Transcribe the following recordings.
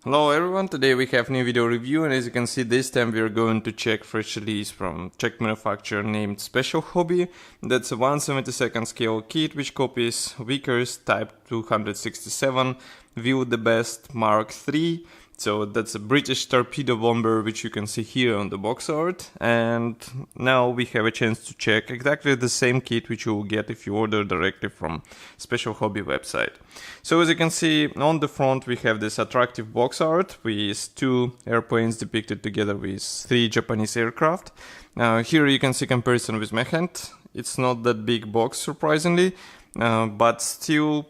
Hello everyone, today we have new video review, and as you can see this time we are going to check fresh release from Czech manufacturer named Special Hobby. That's a 1/72 scale kit which copies Vickers Type 267 Vildebeest Mk.III. So that's a British torpedo bomber which you can see here on the box art, and now we have a chance to check exactly the same kit which you will get if you order directly from Special Hobby website. So as you can see on the front we have this attractive box art with two airplanes depicted together with three Japanese aircraft. Here you can see comparison with my hand. It's not that big box surprisingly, but still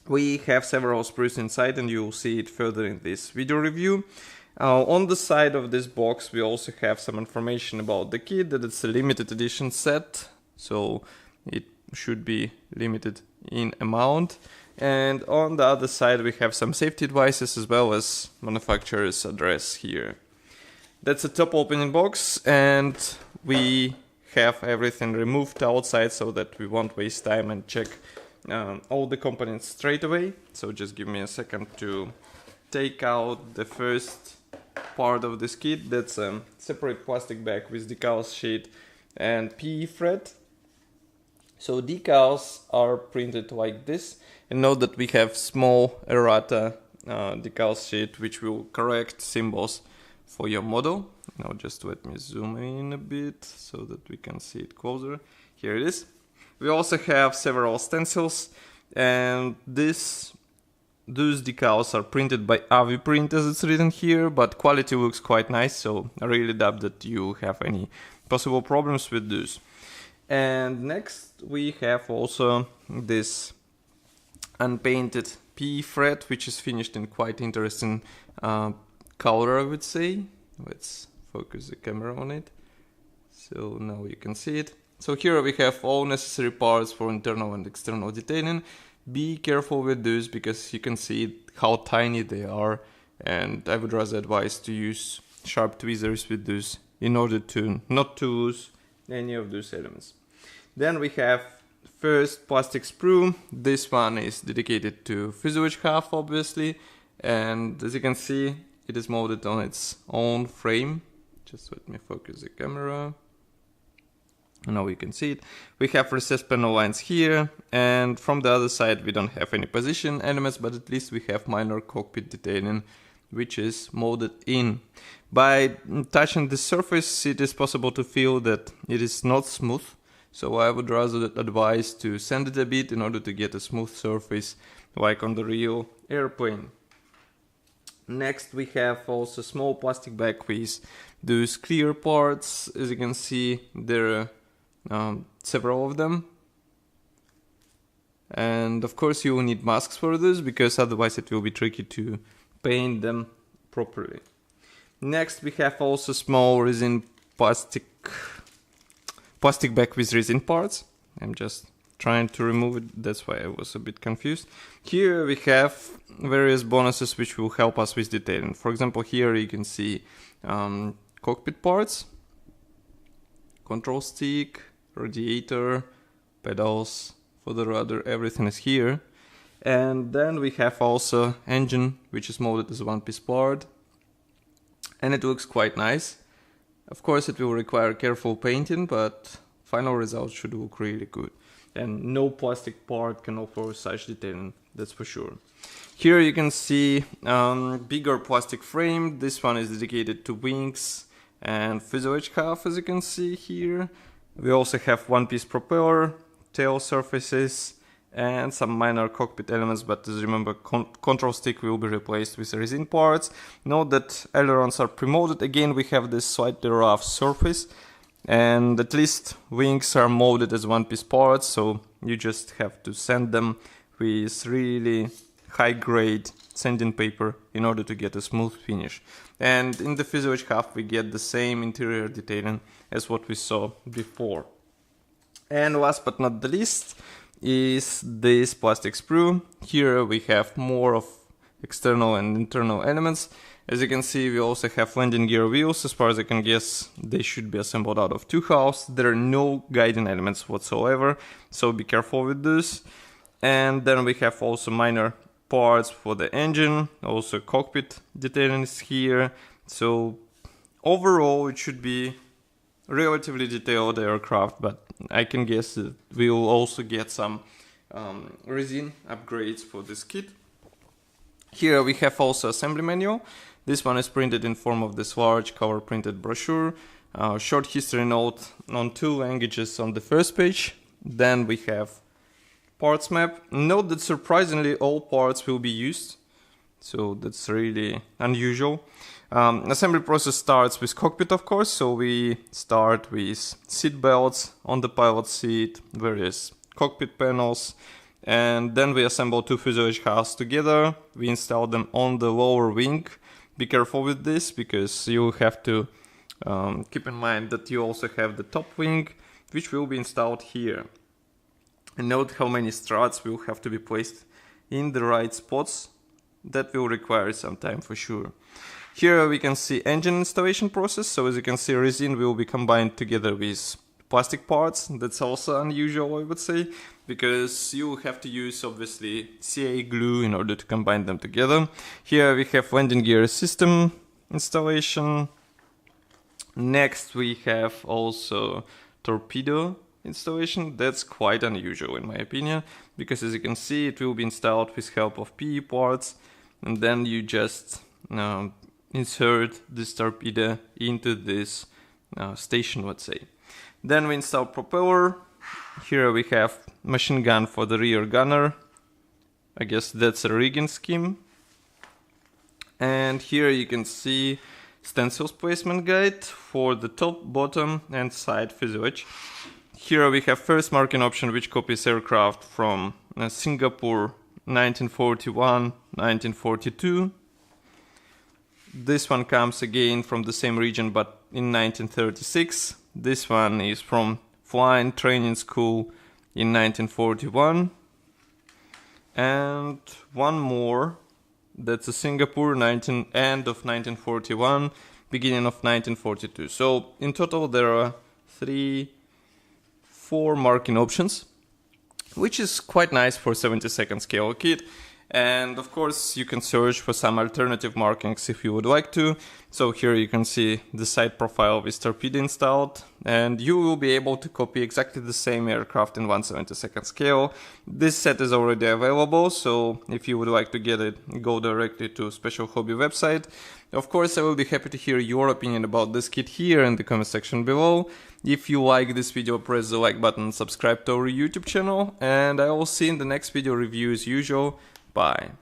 we have several sprues inside, and you will see it further in this video review. On the side of this box we also have some information about the kit, that it's a limited edition set, so it should be limited in amount. And on the other side we have some safety advices as well as manufacturer's address here. That's a top opening box, and we have everything removed outside so that we won't waste time and check all the components straight away. So just give me a second to take out the first part of this kit. That's a separate plastic bag with decals sheet and PE thread. So decals are printed like this, and note that we have small errata decals sheet which will correct symbols for your model. Now just let me zoom in a bit so that we can see it closer. Here it is. We also have several stencils, and those decals are printed by AviPrint as it's written here, but quality looks quite nice, so I really doubt that you have any possible problems with those. And next we have also this unpainted PE thread, which is finished in quite interesting color, I would say. Let's focus the camera on it. So now you can see it. So here we have all necessary parts for internal and external detailing. Be careful with those because you can see how tiny they are, and I would rather advise to use sharp tweezers with those in order to not to lose any of those elements. Then we have first plastic sprue. This one is dedicated to fuselage half obviously, and as you can see it is molded on its own frame. Just let me focus the camera. Now you can see it. We have recessed panel lines here, and from the other side we don't have any position elements, but at least we have minor cockpit detailing which is molded in. By touching the surface it is possible to feel that it is not smooth, so I would rather advise to sand it a bit in order to get a smooth surface like on the real airplane. Next we have also small plastic bag with those clear parts. As you can see there are several of them, and of course you will need masks for this because otherwise it will be tricky to paint them properly. Next we have also small resin plastic bag with resin parts. I'm just trying to remove it, that's why I was a bit confused. Here we have various bonuses which will help us with detailing. For example, here you can see cockpit parts, control stick, radiator, pedals for the rudder, everything is here. And then we have also engine which is molded as a one-piece part, and it looks quite nice. Of course it will require careful painting, but final result should look really good, and no plastic part can offer such detailing, that's for sure. Here you can see bigger plastic frame. This one is dedicated to wings and fuselage half, as you can see here. We also have one-piece propeller, tail surfaces, and some minor cockpit elements, but as remember, control stick will be replaced with resin parts. Note that ailerons are pre-molded. Again, we have this slightly rough surface, and at least wings are molded as one-piece parts, so you just have to sand them with really high-grade sanding paper in order to get a smooth finish. And in the fuselage half we get the same interior detailing as what we saw before. And last but not the least is this plastic sprue. Here we have more of external and internal elements. As you can see we also have landing gear wheels. As far as I can guess they should be assembled out of two halves. There are no guiding elements whatsoever, so be careful with this. And then we have also minor parts for the engine, also cockpit detailing is here. So overall it should be relatively detailed aircraft, but I can guess that we will also get some resin upgrades for this kit. Here we have also assembly manual. This one is printed in form of this large color printed brochure. Short history note on 2 languages on the first page. Then we have parts map. Note that surprisingly all parts will be used, so that's really unusual. Assembly process starts with cockpit, of course, so we start with seat belts on the pilot seat, various cockpit panels, and then we assemble 2 fuselage halves together. We install them on the lower wing. Be careful with this, because you have to keep in mind that you also have the top wing, which will be installed here. And note how many struts will have to be placed in the right spots. That will require some time for sure. Here we can see engine installation process. So as you can see, resin will be combined together with plastic parts. That's also unusual, I would say, because you have to use obviously CA glue in order to combine them together. Here we have landing gear system installation. Next we have also torpedo installation. That's quite unusual in my opinion, because as you can see, it will be installed with help of PE parts, and then you just insert this torpedo into this station, let's say. Then we install propeller. Here we have machine gun for the rear gunner. I guess that's a rigging scheme. And here you can see stencils placement guide for the top, bottom and side fuselage. Here we have first marking option, which copies aircraft from Singapore 1941, 1942. This one comes again from the same region, but in 1936. This one is from Flying Training School in 1941. And one more, that's a Singapore end of 1941, beginning of 1942. So in total there are 4 marking options, which is quite nice for 72nd scale kit. And of course you can search for some alternative markings if you would like to. So here you can see the side profile with torpedo installed, and you will be able to copy exactly the same aircraft in 1/72nd scale. This set is already available, so if you would like to get it, go directly to Special Hobby website. Of course, I will be happy to hear your opinion about this kit here in the comment section below. If you like this video, press the like button and subscribe to our YouTube channel, and I will see you in the next video review as usual. Bye.